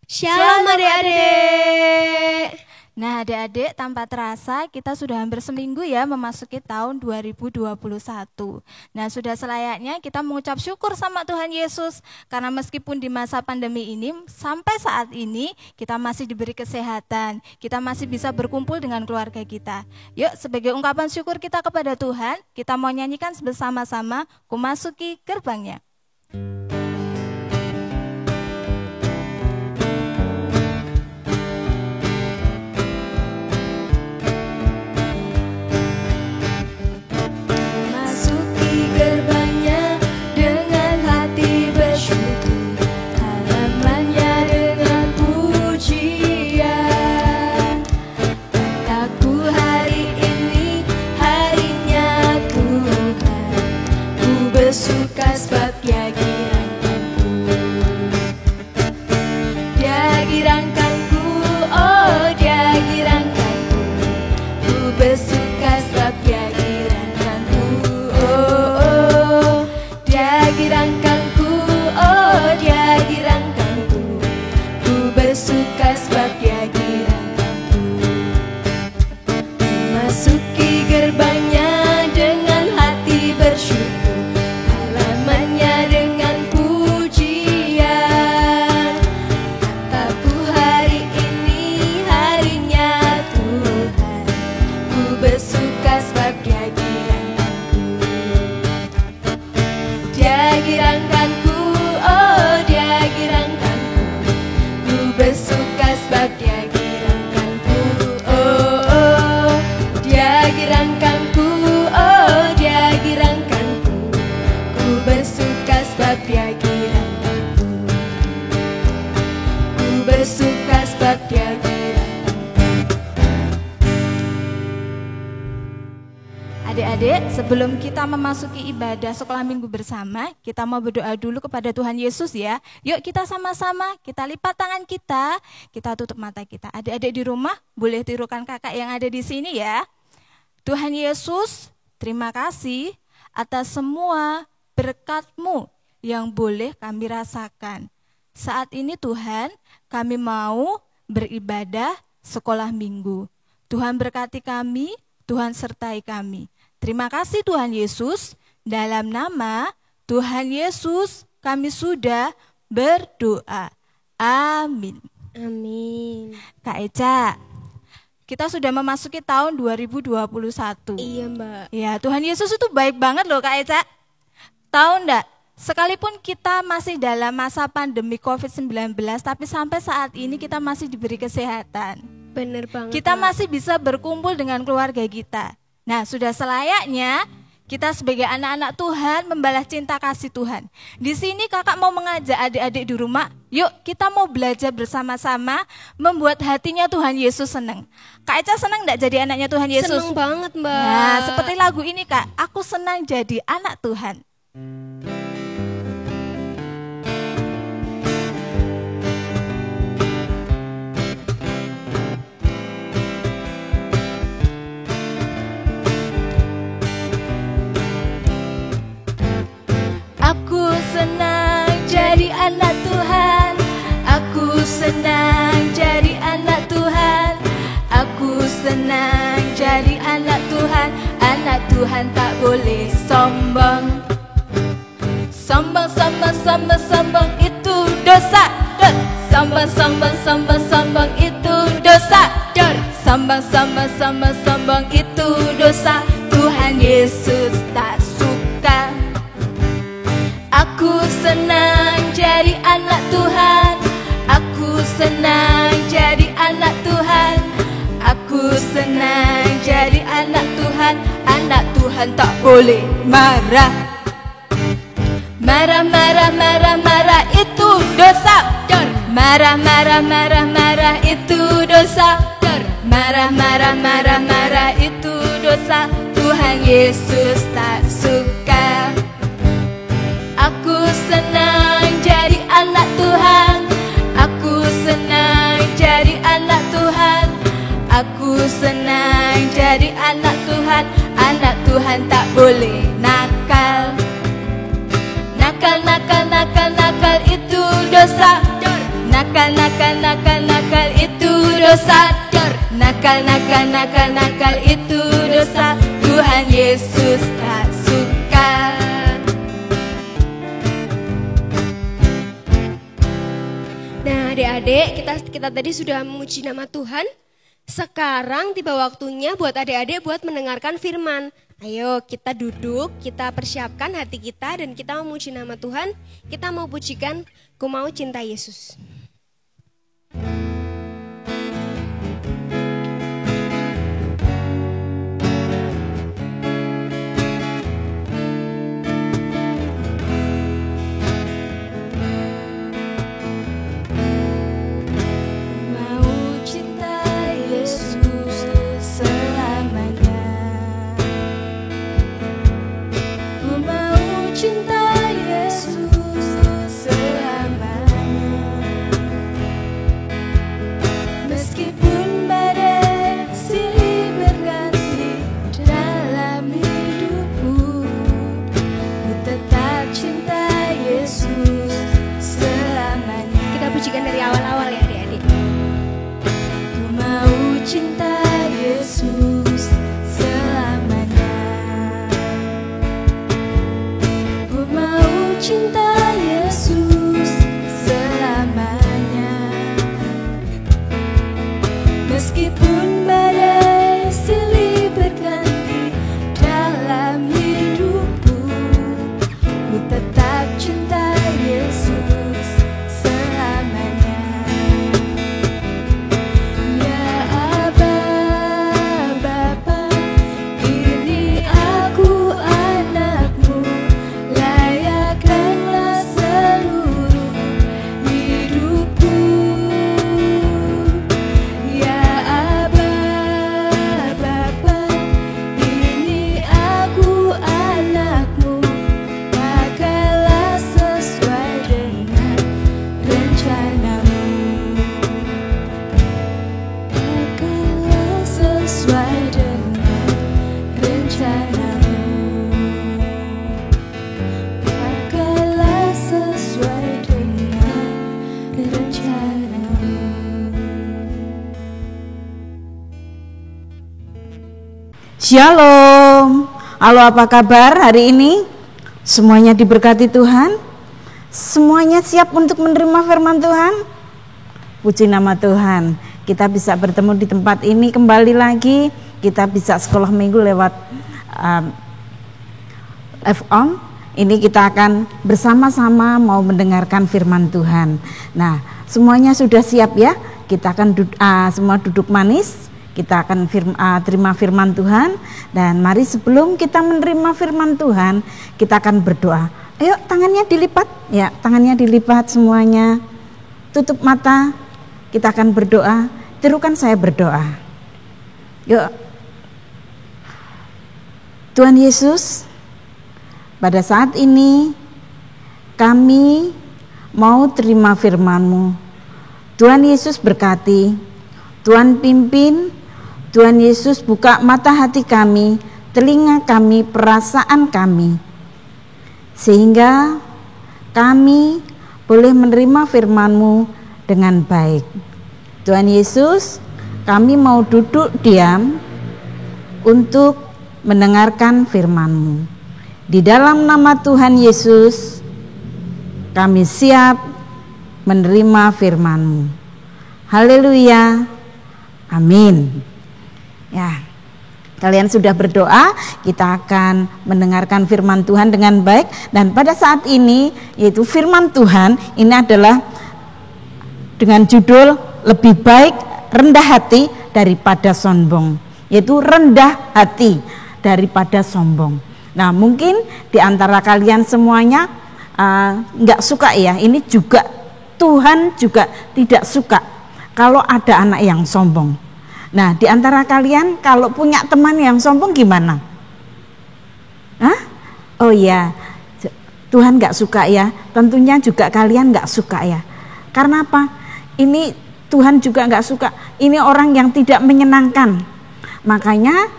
Shalom adik-adik. Nah adik-adik, tanpa terasa kita sudah hampir seminggu ya memasuki tahun 2021. Nah sudah selayaknya kita mengucap syukur sama Tuhan Yesus, karena meskipun di masa pandemi ini sampai saat ini kita masih diberi kesehatan, kita masih bisa berkumpul dengan keluarga kita. Yuk, sebagai ungkapan syukur kita kepada Tuhan, kita mau nyanyikan bersama-sama Ku Masuki Gerbangnya. Bersuka sebab Dia girangkanku. Dia girangkanku, oh Dia girangkanku. Ku bersuka sebab Dia girangkanku, oh Dia girangkanku, oh Dia girangkanku. Ku bersuka sebab Dia girangkanku. Masuki gerbangnya dengan hati bersyukur, Adik-adik, sebelum kita memasuki ibadah sekolah minggu bersama, kita mau berdoa dulu kepada Tuhan Yesus ya. Yuk kita sama-sama, kita lipat tangan kita tutup mata kita. Adik-adik di rumah, boleh tirukan kakak yang ada di sini ya. Tuhan Yesus, terima kasih atas semua berkat-Mu yang boleh kami rasakan. Saat ini Tuhan, kami mau beribadah sekolah minggu. Tuhan berkati kami, Tuhan sertai kami. Terima kasih Tuhan Yesus, dalam nama Tuhan Yesus kami sudah berdoa. Amin. Amin. Kak Eca, kita sudah memasuki tahun 2021. Iya Mbak. Ya, Tuhan Yesus itu baik banget loh Kak Eca. Tahu enggak? Sekalipun kita masih dalam masa pandemi COVID-19, tapi sampai saat ini kita masih diberi kesehatan. Bener banget. Kita masih bisa berkumpul dengan keluarga kita. Nah, sudah selayaknya kita sebagai anak-anak Tuhan membalas cinta kasih Tuhan. Di sini kakak mau mengajak adik-adik di rumah, yuk kita mau belajar bersama-sama membuat hatinya Tuhan Yesus senang. Kak Eca senang enggak jadi anaknya Tuhan Yesus? Senang banget Mbak. Nah, seperti lagu ini Kak, aku senang jadi anak Tuhan. Aku senang jadi anak Tuhan. Aku senang jadi anak Tuhan. Aku senang jadi anak Tuhan. Anak Tuhan tak boleh sombong. Sombong, sombong, sombong, sombong itu dosa. Sombong, sombong, sombong, sombong itu dosa. Sombong, sombong, sombong, sombong itu dosa. Tuhan Yesus tak suka. Aku senang jadi anak Tuhan. Aku senang jadi anak Tuhan. Aku senang jadi anak Tuhan. Anak Tuhan tak boleh marah. Marah, marah, marah, marah itu dosa. Marah, marah, marah, marah itu dosa. Marah, marah, marah, marah itu dosa. Tuhan Yesus tak suka. Aku senang jadi anak Tuhan. Aku senang jadi anak Tuhan. Aku senang jadi anak Tuhan. Anak Tuhan tak boleh nakal. Nakal, nakal, nakal, nakal itu dosa. Nakal, nakal, nakal itu dosa. Nakal itu dosa. Tuhan Yesus tak suka. Nah, adik-adik, kita tadi sudah memuji nama Tuhan. Sekarang tiba waktunya buat adik-adik buat mendengarkan firman. Ayo kita duduk, kita persiapkan hati kita dan kita memuji nama Tuhan. Kita mau pujikan Ku Mau Cinta Yesus. Shalom. Halo, apa kabar hari ini? Semuanya diberkati Tuhan? Semuanya siap untuk menerima firman Tuhan? Puji nama Tuhan. Kita bisa bertemu di tempat ini kembali lagi. Kita bisa sekolah minggu lewat F-On. Ini kita akan bersama-sama mau mendengarkan firman Tuhan. Nah, semuanya sudah siap ya? Kita akan semua duduk manis. Kita akan terima firman Tuhan. Dan mari sebelum kita menerima firman Tuhan, kita akan berdoa. Ayo, tangannya dilipat. Ya, tangannya dilipat semuanya. Tutup mata. Kita akan berdoa. Tirukan saya berdoa. Yuk. Tuhan Yesus, pada saat ini kami mau terima firman-Mu. Tuhan Yesus berkati. Tuhan pimpin. Tuhan Yesus buka mata hati kami, telinga kami, perasaan kami, sehingga kami boleh menerima firman-Mu dengan baik. Tuhan Yesus, kami mau duduk diam untuk mendengarkan firman-Mu. Di dalam nama Tuhan Yesus, kami siap menerima firman-Mu. Haleluya, amin. Ya, kalian sudah berdoa, kita akan mendengarkan firman Tuhan dengan baik. Dan pada saat ini, yaitu firman Tuhan, ini adalah dengan judul lebih baik rendah hati daripada sombong. Yaitu rendah hati daripada sombong. Nah, mungkin di antara kalian semuanya nggak suka ya, ini juga Tuhan juga tidak suka kalau ada anak yang sombong. Nah, di antara kalian kalau punya teman yang sombong gimana? Hah? Oh iya, Tuhan gak suka ya. Tentunya juga kalian gak suka ya. Karena apa? Ini Tuhan juga gak suka. Ini orang yang tidak menyenangkan. Makanya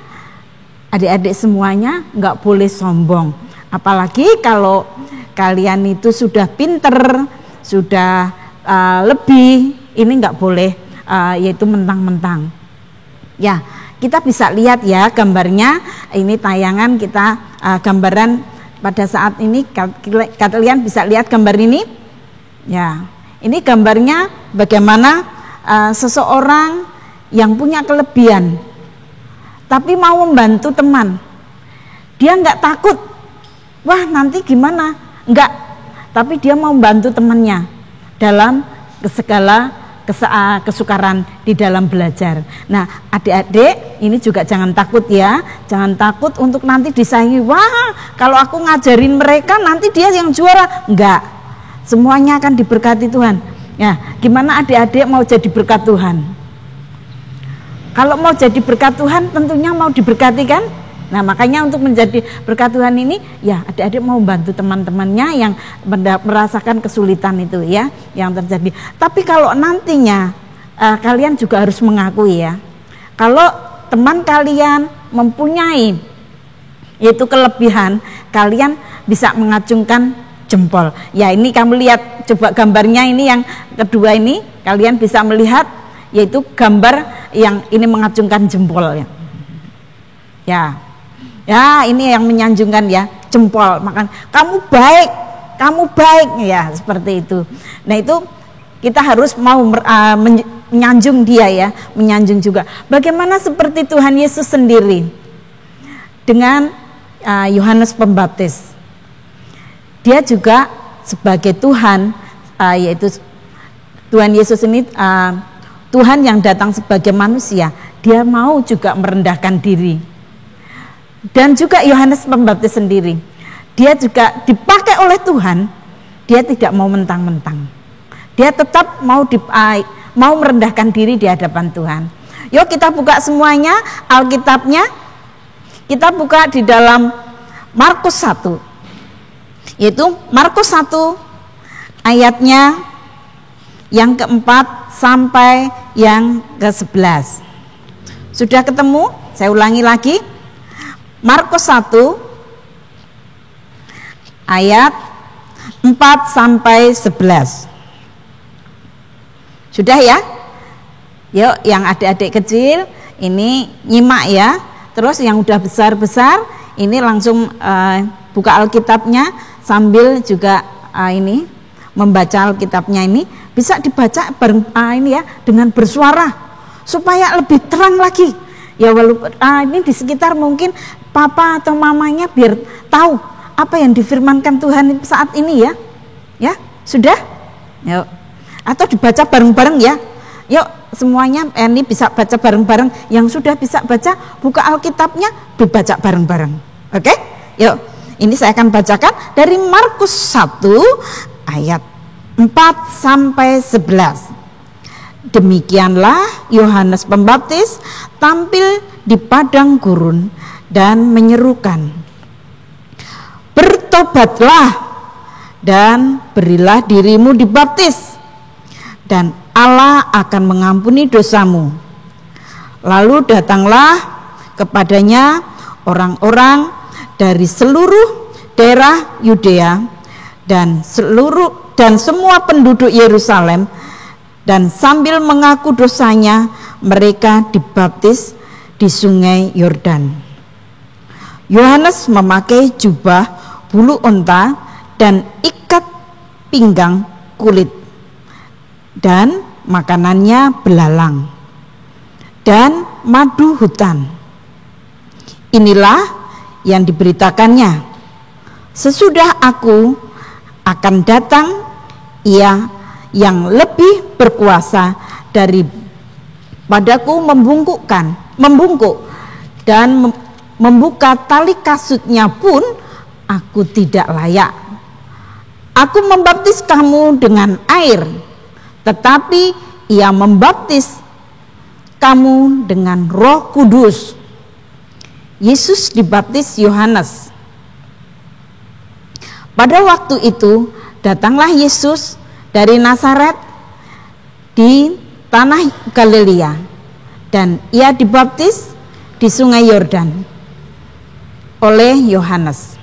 adik-adik semuanya gak boleh sombong. Apalagi kalau kalian itu sudah pinter, sudah lebih ini nggak boleh yaitu mentang-mentang. Ya, kita bisa lihat ya gambarnya, ini tayangan kita gambaran pada saat ini, kalian bisa lihat gambar ini. Ya, ini gambarnya bagaimana seseorang yang punya kelebihan tapi mau membantu teman. Dia nggak takut, wah nanti gimana, enggak, tapi dia mau membantu temannya dalam segala kesukaran di dalam belajar. Nah, adik-adik ini juga jangan takut ya, jangan takut untuk nanti disaingi, wah kalau aku ngajarin mereka nanti dia yang juara. Enggak, semuanya akan diberkati Tuhan. Ya, gimana adik-adik mau jadi berkat Tuhan? Kalau mau jadi berkat Tuhan tentunya mau diberkati kan? Nah, makanya untuk menjadi berkat Tuhan ini, ya adik-adik mau bantu teman-temannya yang merasakan kesulitan itu ya, yang terjadi. Tapi kalau nantinya kalian juga harus mengakui ya, kalau teman kalian mempunyai yaitu kelebihan, kalian bisa mengacungkan jempol. Ya, ini kamu lihat coba gambarnya ini yang kedua ini, kalian bisa melihat yaitu gambar yang ini mengacungkan jempol ya. Ya, ini yang menyanjungkan ya, jempol. Makan kamu baik ya, seperti itu. Nah, itu kita harus mau menyanjung dia ya, menyanjung juga. Bagaimana seperti Tuhan Yesus sendiri dengan Yohanes Pembaptis. Dia juga sebagai Tuhan, yaitu Tuhan Yesus ini Tuhan yang datang sebagai manusia. Dia mau juga merendahkan diri. Dan juga Yohanes Pembaptis sendiri, dia juga dipakai oleh Tuhan. Dia tidak mau mentang-mentang, dia tetap mau merendahkan diri di hadapan Tuhan. Yuk kita buka semuanya Alkitabnya. Kita buka di dalam Markus 1, yaitu Markus 1 ayatnya yang keempat sampai yang ke-11. Sudah ketemu? Saya ulangi lagi. Markus 1 ayat 4 sampai 11. Sudah ya? Yuk yang adik-adik kecil ini nyimak ya. Terus yang udah besar-besar ini langsung buka Alkitabnya sambil juga ini membaca Alkitabnya ini. Bisa dibaca bareng ini ya dengan bersuara supaya lebih terang lagi. Ya walaupun ini di sekitar mungkin papa atau mamanya biar tahu apa yang difirmankan Tuhan saat ini ya. Ya, sudah? Yuk. Atau dibaca bareng-bareng ya. Yuk, semuanya ini bisa baca bareng-bareng. Yang sudah bisa baca, buka Alkitabnya, dibaca bareng-bareng. Oke? Yuk. Ini saya akan bacakan dari Markus 1 ayat 4 sampai 11. Demikianlah Yohanes Pembaptis tampil di padang gurun dan menyerukan, bertobatlah dan berilah dirimu dibaptis, dan Allah akan mengampuni dosamu. Lalu datanglah kepadanya orang-orang dari seluruh daerah Yudea dan semua penduduk Yerusalem, dan sambil mengaku dosanya mereka dibaptis di sungai Yordan. Yohanes memakai jubah bulu unta dan ikat pinggang kulit, dan makanannya belalang dan madu hutan. Inilah yang diberitakannya, sesudah aku akan datang Ia yang lebih berkuasa daripadaku, membungkuk dan membuka tali kasutnya pun aku tidak layak. Aku membaptis kamu dengan air, tetapi Ia membaptis kamu dengan Roh Kudus. Yesus dibaptis Yohanes. Pada waktu itu datanglah Yesus dari Nazaret di tanah Galilea, dan Ia dibaptis di sungai Yordan oleh Yohanes.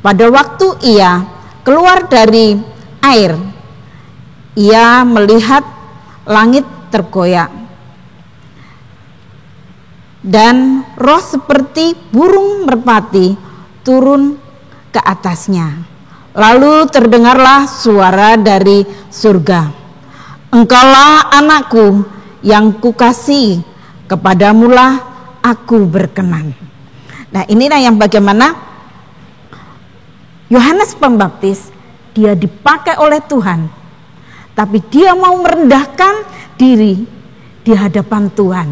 Pada waktu Ia keluar dari air, Ia melihat langit terkoyak, dan roh seperti burung merpati turun ke atasnya. Lalu terdengarlah suara dari surga, "Engkaulah anakku yang kukasihi, kepadamulah aku berkenan." Nah, inilah yang bagaimana Yohanes Pembaptis, dia dipakai oleh Tuhan, tapi dia mau merendahkan diri di hadapan Tuhan.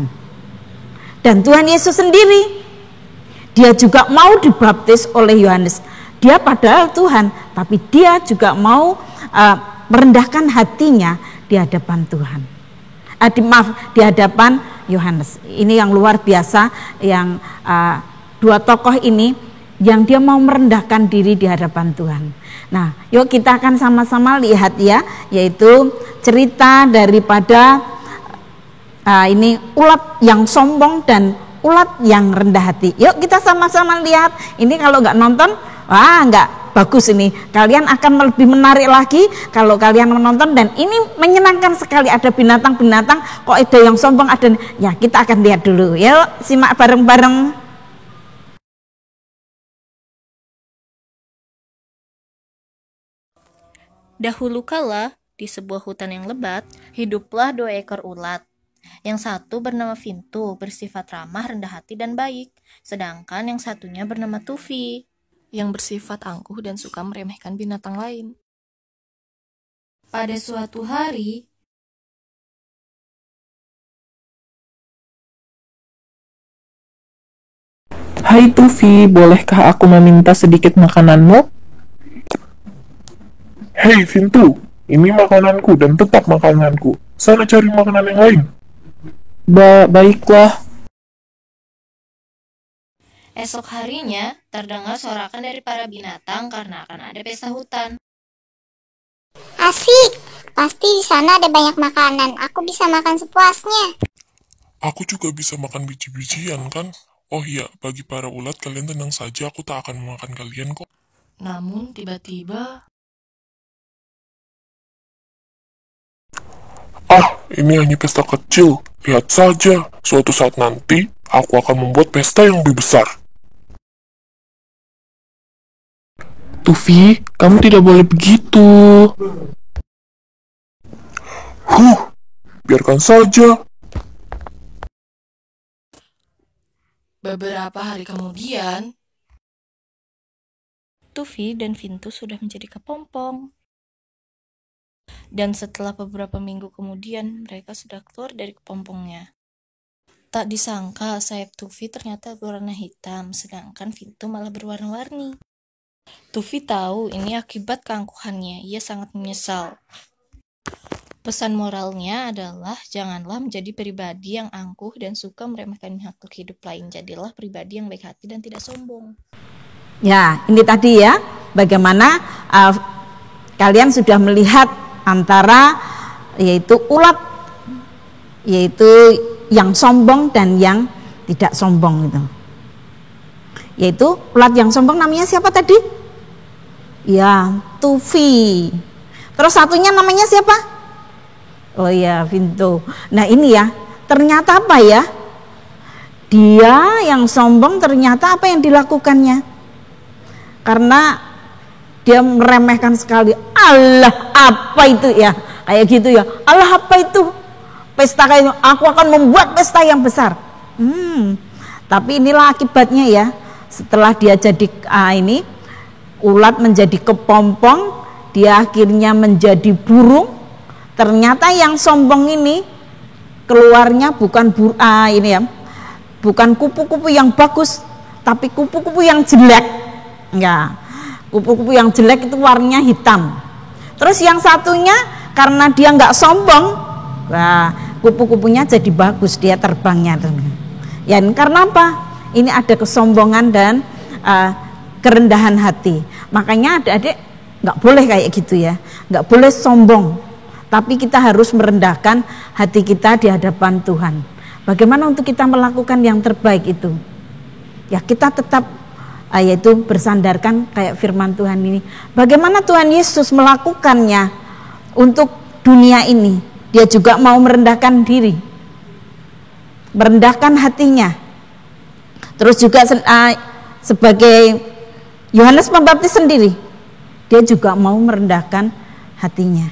Dan Tuhan Yesus sendiri, dia juga mau dibaptis oleh Yohanes. Dia padahal Tuhan, tapi dia juga mau merendahkan hatinya di hadapan Tuhan. Di hadapan Yohanes. Ini yang luar biasa, yang dua tokoh ini yang dia mau merendahkan diri di hadapan Tuhan. Nah, yuk kita akan sama-sama lihat ya, yaitu cerita daripada ini ulat yang sombong dan ulat yang rendah hati. Yuk kita sama-sama lihat. Ini kalau nggak nonton, wah nggak bagus ini. Kalian akan lebih menarik lagi kalau kalian menonton, dan ini menyenangkan sekali. Ada binatang-binatang, kok ada yang sombong, ada. Ya, kita akan lihat dulu. Yuk simak bareng-bareng. Dahulu kala, di sebuah hutan yang lebat, hiduplah 2 ekor ulat. Yang satu bernama Vintu, bersifat ramah, rendah hati, dan baik. Sedangkan yang satunya bernama Tufi, yang bersifat angkuh dan suka meremehkan binatang lain. Pada suatu hari, "Hai Tufi, bolehkah aku meminta sedikit makananmu?" "Hei Vintu, ini makananku dan tetap makananku. Sana cari makanan yang lain." Baiklah. esok harinya terdengar sorakan dari para binatang karena akan ada pesta hutan. "Asik, pasti di sana ada banyak makanan. Aku bisa makan sepuasnya." "Aku juga bisa makan biji-bijian kan? Oh iya, bagi para ulat kalian tenang saja, aku tak akan memakan kalian kok." Namun tiba-tiba, Ini hanya pesta kecil. Lihat saja, suatu saat nanti aku akan membuat pesta yang lebih besar." Tufi, kamu tidak boleh begitu. Biarkan saja. beberapa hari kemudian, Tufi dan Vintu sudah menjadi kepompong. Dan setelah beberapa minggu kemudian, mereka sudah keluar dari kepompongnya. Tak disangka, sayap Tufi ternyata berwarna hitam, sedangkan Vintu malah berwarna-warni. Tufi tahu ini akibat keangkuhannya. Ia sangat menyesal. Pesan moralnya adalah janganlah menjadi pribadi yang angkuh dan suka meremehkan makhluk hidup lain. Jadilah pribadi yang baik hati dan tidak sombong. Ya, ini tadi ya, bagaimana kalian sudah melihat antara yaitu ulat, yaitu yang sombong dan yang tidak sombong itu. Yaitu ulat yang sombong namanya siapa tadi? Ya, Tufi. Terus satunya namanya siapa? Oh ya, Vintu. Nah ini ya, ternyata apa ya? Dia yang sombong ternyata apa yang dilakukannya? Karena dia meremehkan sekali. Allah, apa itu ya? Kayak gitu ya. Allah, apa itu? Pesta kayak itu. Aku akan membuat pesta yang besar. Tapi inilah akibatnya ya. Setelah dia jadi ini ulat menjadi kepompong, dia akhirnya menjadi burung. Ternyata yang sombong ini keluarnya bukan bukan kupu-kupu yang bagus, tapi kupu-kupu yang jelek. Ya, kupu-kupu yang jelek itu warnanya hitam. Terus yang satunya karena dia nggak sombong, nah kupu-kupunya jadi bagus, dia terbangnya. Ya, karena apa? Ini ada kesombongan dan kerendahan hati. Makanya adik-adik nggak boleh kayak gitu ya, nggak boleh sombong. Tapi kita harus merendahkan hati kita di hadapan Tuhan. Bagaimana untuk kita melakukan yang terbaik itu? Ya kita tetap yaitu bersandarkan kayak firman Tuhan ini. Bagaimana Tuhan Yesus melakukannya untuk dunia ini? Dia juga mau merendahkan diri, merendahkan hatinya. Terus juga sebagai Yohanes Pembaptis sendiri, dia juga mau merendahkan hatinya.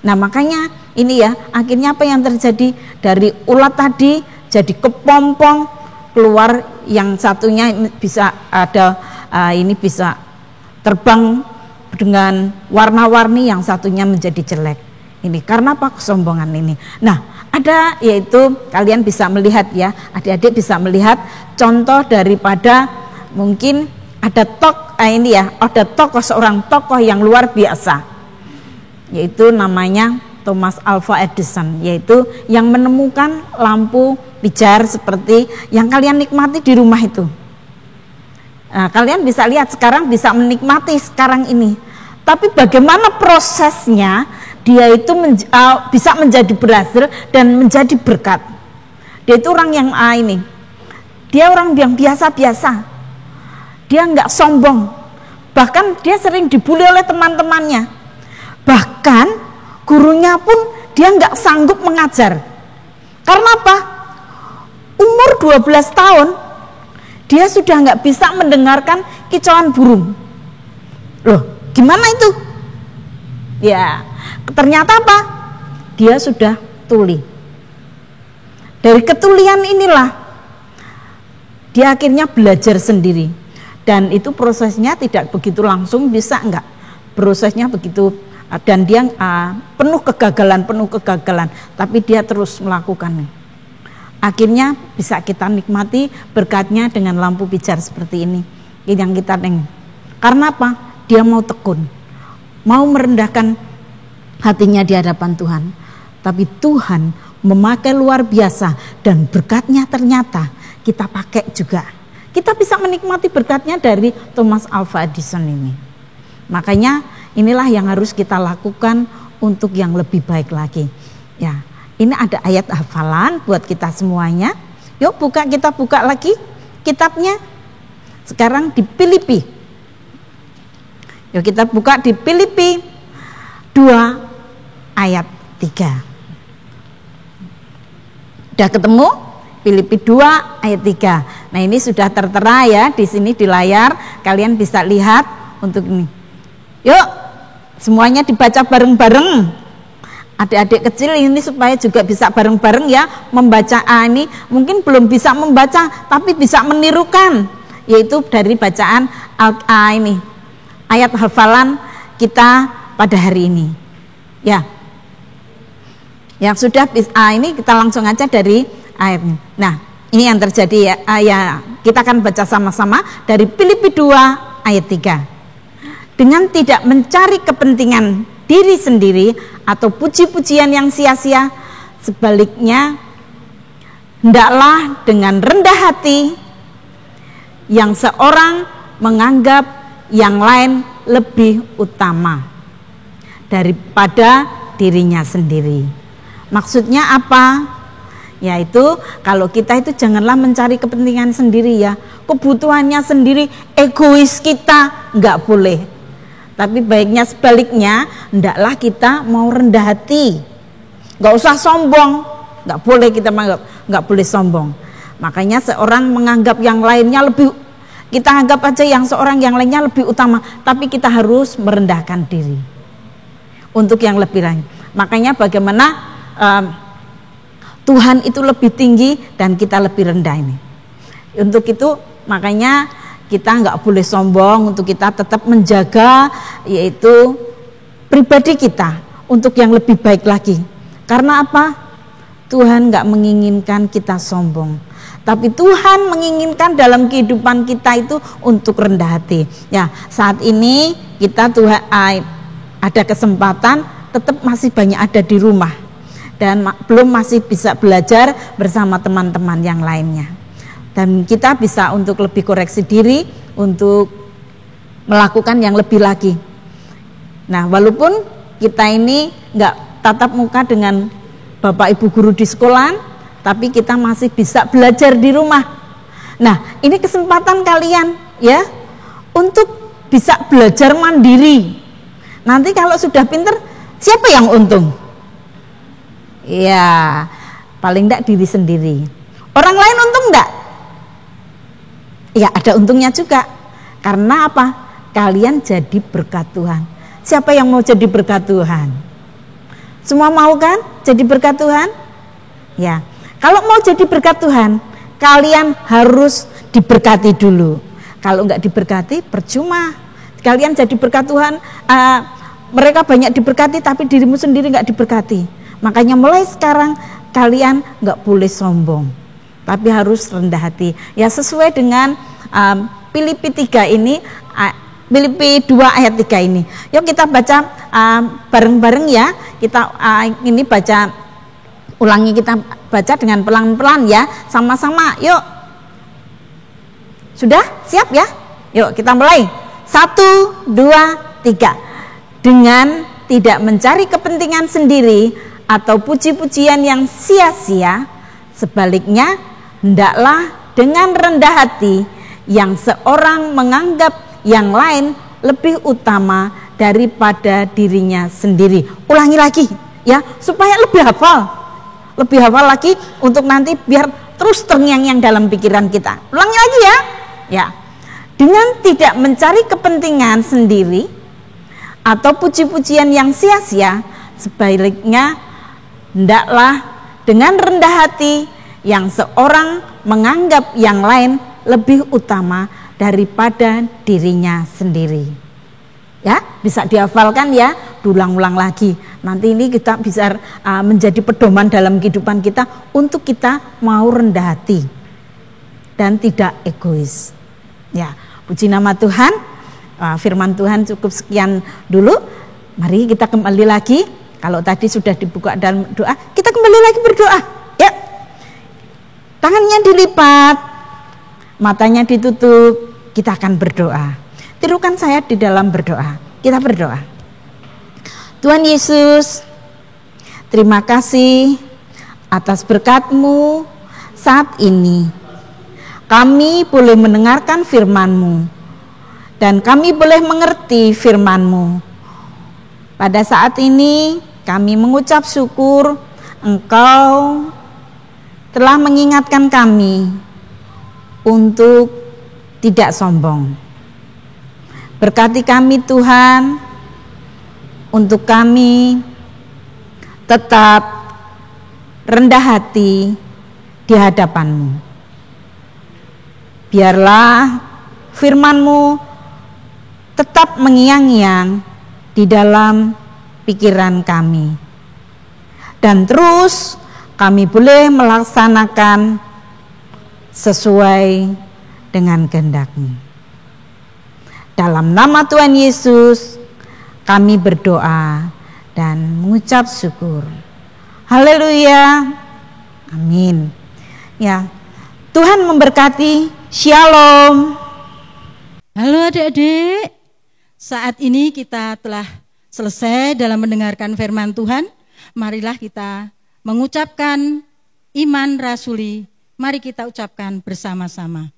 Nah makanya ini ya, akhirnya apa yang terjadi, dari ulat tadi jadi kepompong, keluar yang satunya bisa ada ini bisa terbang dengan warna-warni, yang satunya menjadi jelek. Ini karena apa? Kesombongan ini. Nah, ada yaitu kalian bisa melihat ya, adik-adik bisa melihat contoh daripada mungkin ada ada seorang tokoh yang luar biasa, yaitu namanya Thomas Alva Edison, yaitu yang menemukan lampu pijar seperti yang kalian nikmati di rumah itu. Nah, kalian bisa lihat sekarang, bisa menikmati sekarang ini. Tapi bagaimana prosesnya dia itu bisa menjadi berhasil dan menjadi berkat. Dia itu orang yang dia orang yang biasa-biasa. Dia nggak sombong. Bahkan dia sering dibully oleh teman-temannya. Bahkan gurunya pun dia nggak sanggup mengajar. Karena apa? Umur 12 tahun dia sudah nggak bisa mendengarkan kicauan burung. Loh, gimana itu? Ya, ternyata apa? Dia sudah tuli. Dari ketulian inilah dia akhirnya belajar sendiri. Dan itu prosesnya tidak begitu langsung, bisa enggak? Prosesnya begitu, dan dia penuh kegagalan, tapi dia terus melakukannya. Akhirnya bisa kita nikmati berkatnya dengan lampu pijar seperti ini. Ini yang kita tengok. Karena apa? Dia mau tekun, mau merendahkan hatinya di hadapan Tuhan. Tapi Tuhan memakai luar biasa, dan berkatnya ternyata kita pakai juga. Kita bisa menikmati berkatnya dari Thomas Alva Edison ini. Makanya inilah yang harus kita lakukan untuk yang lebih baik lagi. Ya, ini ada ayat hafalan buat kita semuanya. Yuk kita buka lagi kitabnya. Sekarang di Filipi. Yuk kita buka di Filipi 2 ayat 3. Udah ketemu? Filipi 2 ayat 3. Nah, ini sudah tertera ya di sini di layar. Kalian bisa lihat untuk ini. Yuk, semuanya dibaca bareng-bareng. Adik-adik kecil ini supaya juga bisa bareng-bareng ya membaca ini. Mungkin belum bisa membaca tapi bisa menirukan, yaitu dari bacaan ini ayat hafalan kita pada hari ini. Ya. Yang sudah ini kita langsung aja dari ayatnya. Nah, ini yang terjadi ya, kita akan baca sama-sama dari Filipi 2 ayat 3. Dengan tidak mencari kepentingan diri sendiri atau puji-pujian yang sia-sia, sebaliknya hendaklah dengan rendah hati yang seorang menganggap yang lain lebih utama daripada dirinya sendiri. Maksudnya apa? Yaitu kalau kita itu janganlah mencari kepentingan sendiri ya, kebutuhannya sendiri, egois kita, nggak boleh. Tapi baiknya sebaliknya, hendaklah kita mau rendah hati, nggak usah sombong, nggak boleh kita nggak boleh sombong. Makanya seorang menganggap yang lainnya lebih, kita anggap aja seorang yang lainnya lebih utama, tapi kita harus merendahkan diri untuk yang lebih lain. Makanya bagaimana Tuhan itu lebih tinggi dan kita lebih rendah ini. Untuk itu makanya kita nggak boleh sombong, untuk kita tetap menjaga yaitu pribadi kita untuk yang lebih baik lagi. Karena apa? Tuhan nggak menginginkan kita sombong, tapi Tuhan menginginkan dalam kehidupan kita itu untuk rendah hati. Ya, saat ini kita Tuhan ada kesempatan, tetap masih banyak ada di rumah dan belum masih bisa belajar bersama teman-teman yang lainnya. Dan kita bisa untuk lebih koreksi diri, untuk melakukan yang lebih lagi. Nah, walaupun kita ini nggak tatap muka dengan Bapak Ibu guru di sekolah, tapi kita masih bisa belajar di rumah. Nah, ini kesempatan kalian ya untuk bisa belajar mandiri. Nanti kalau sudah pinter, siapa yang untung? Ya, paling enggak diri sendiri. Orang lain untung enggak? Ya, ada untungnya juga. Karena apa? Kalian jadi berkat Tuhan. Siapa yang mau jadi berkat Tuhan? Semua mau kan jadi berkat Tuhan? Ya, kalau mau jadi berkat Tuhan, kalian harus diberkati dulu. Kalau enggak diberkati, percuma. Kalian jadi berkat Tuhan, mereka banyak diberkati, tapi dirimu sendiri enggak diberkati. Makanya mulai sekarang kalian enggak boleh sombong, tapi harus rendah hati. Ya, sesuai dengan Filipi 3 ini, Filipi 2 ayat 3 ini. Yuk kita baca bareng-bareng ya. Kita ini baca, ulangi, kita baca dengan pelan-pelan ya, sama-sama. Yuk. Sudah? Siap ya? Yuk kita mulai. 1, 2, 3. Dengan tidak mencari kepentingan sendiri atau puji-pujian yang sia-sia, sebaliknya hendaklah dengan rendah hati yang seorang menganggap yang lain lebih utama daripada dirinya sendiri. Ulangi lagi ya, supaya lebih hafal lagi, untuk nanti biar terus terngiang-ngiang dalam pikiran kita. Ulangi lagi ya. Ya. Dengan tidak mencari kepentingan sendiri atau puji-pujian yang sia-sia, sebaliknya hendaklah dengan rendah hati yang seorang menganggap yang lain lebih utama daripada dirinya sendiri. Ya, bisa dihafalkan ya, diulang-ulang lagi. Nanti ini kita bisa menjadi pedoman dalam kehidupan kita untuk kita mau rendah hati dan tidak egois. Ya, puji nama Tuhan. Firman Tuhan cukup sekian dulu. Mari kita kembali lagi. Kalau tadi sudah dibuka dalam doa, kita kembali lagi berdoa. Ya, tangannya dilipat, matanya ditutup. Kita akan berdoa. Tirukan saya di dalam berdoa. Kita berdoa. Tuhan Yesus, terima kasih atas berkat-Mu saat ini. Kami boleh mendengarkan firman-Mu dan kami boleh mengerti firman-Mu. Pada saat ini kami mengucap syukur Engkau telah mengingatkan kami untuk tidak sombong. Berkati kami Tuhan, untuk kami tetap rendah hati di hadapan-Mu. Biarlah firman-Mu tetap mengiang-iang di dalam pikiran kami. Dan terus kami boleh melaksanakan sesuai dengan kehendak-Mu. Dalam nama Tuhan Yesus kami berdoa dan mengucap syukur. Haleluya. Amin. Ya, Tuhan memberkati. Shalom. Halo adik-adik. Saat ini kita telah selesai dalam mendengarkan firman Tuhan. Marilah kita mengucapkan iman rasuli. Mari kita ucapkan bersama-sama.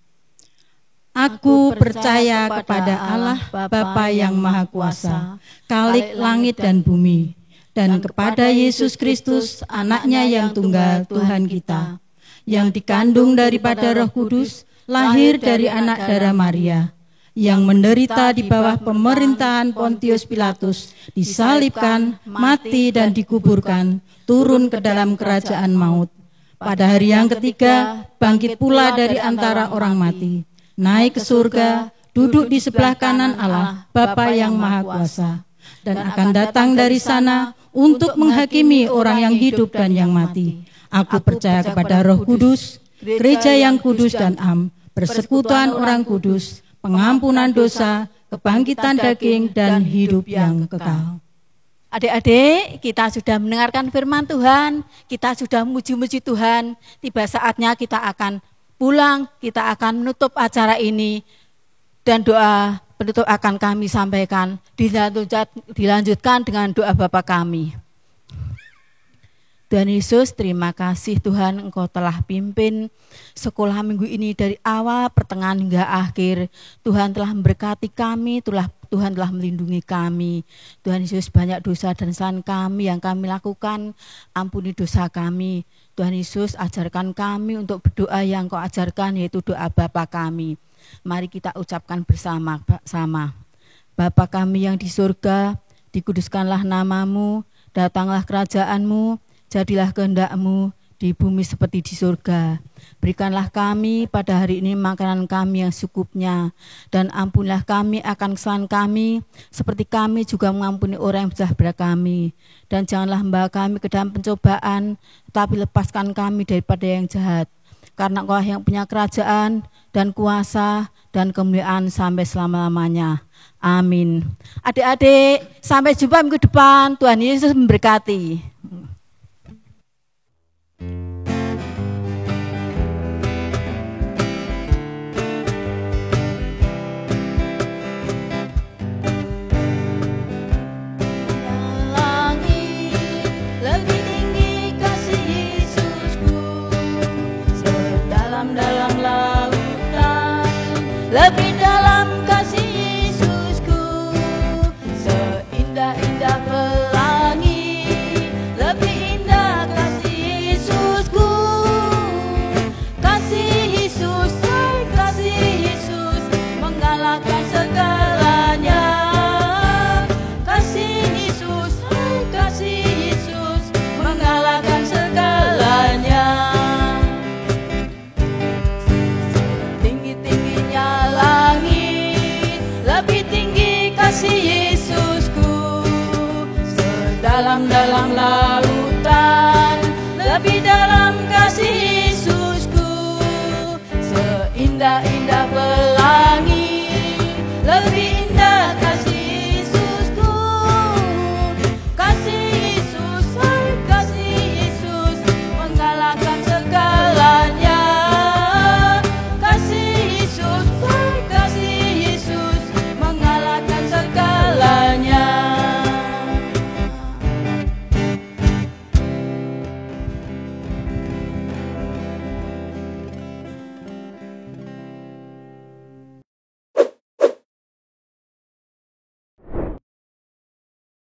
Aku percaya kepada Allah Bapa yang Maha Kuasa, Khalik langit dan bumi, dan kepada Yesus Kristus, anaknya yang tunggal Tuhan kita, yang dikandung daripada Roh Kudus, lahir dari anak darah Maria, yang menderita di bawah pemerintahan Pontius Pilatus, disalibkan, mati dan dikuburkan, turun ke dalam kerajaan maut. Pada hari yang ketiga, bangkit pula dari antara orang mati, naik ke surga, duduk di sebelah kanan Allah, Bapa yang Maha Kuasa, dan akan datang dari sana untuk menghakimi orang yang hidup dan yang mati. Aku percaya kepada Roh Kudus, gereja yang kudus dan am, persekutuan orang kudus, pengampunan dosa, kebangkitan daging, dan hidup yang kekal. Adik-adik, kita sudah mendengarkan firman Tuhan, kita sudah memuji-muji Tuhan. Tiba saatnya kita akan pulang, kita akan menutup acara ini, dan doa penutup akan kami sampaikan. Dilanjutkan dengan doa Bapa kami. Tuhan Yesus, terima kasih Tuhan, Engkau telah pimpin sekolah minggu ini dari awal, pertengahan hingga akhir. Tuhan telah memberkati kami, Tuhan telah melindungi kami. Tuhan Yesus, banyak dosa dan kesalahan kami yang kami lakukan, ampuni dosa kami. Tuhan Yesus, ajarkan kami untuk berdoa yang Kau ajarkan, yaitu doa Bapa kami. Mari kita ucapkan bersama-sama. Bapa kami yang di surga, dikuduskanlah namamu, datanglah kerajaan-Mu, jadilah kehendak-Mu di bumi seperti di surga. Berikanlah kami pada hari ini makanan kami yang secukupnya, dan ampunilah kami akan kesalahan kami, seperti kami juga mengampuni orang yang bersalah pada kami. Dan janganlah membawa kami ke dalam pencobaan, tetapi lepaskan kami daripada yang jahat. Karena Engkau yang punya kerajaan dan kuasa dan kemuliaan sampai selama-lamanya. Amin. Adik-adik, sampai jumpa minggu depan. Tuhan Yesus memberkati. Dalam lautan, lebih dalam kasih Yesusku, seindah-indah pelangi, lebih indah kasih Yesusku. Kasih Yesus, kasih Yesus mengalahkan segalanya. Kasih Yesus, kasih Yesus mengalahkan segalanya. Kasih Yesusku, sedalam-dalam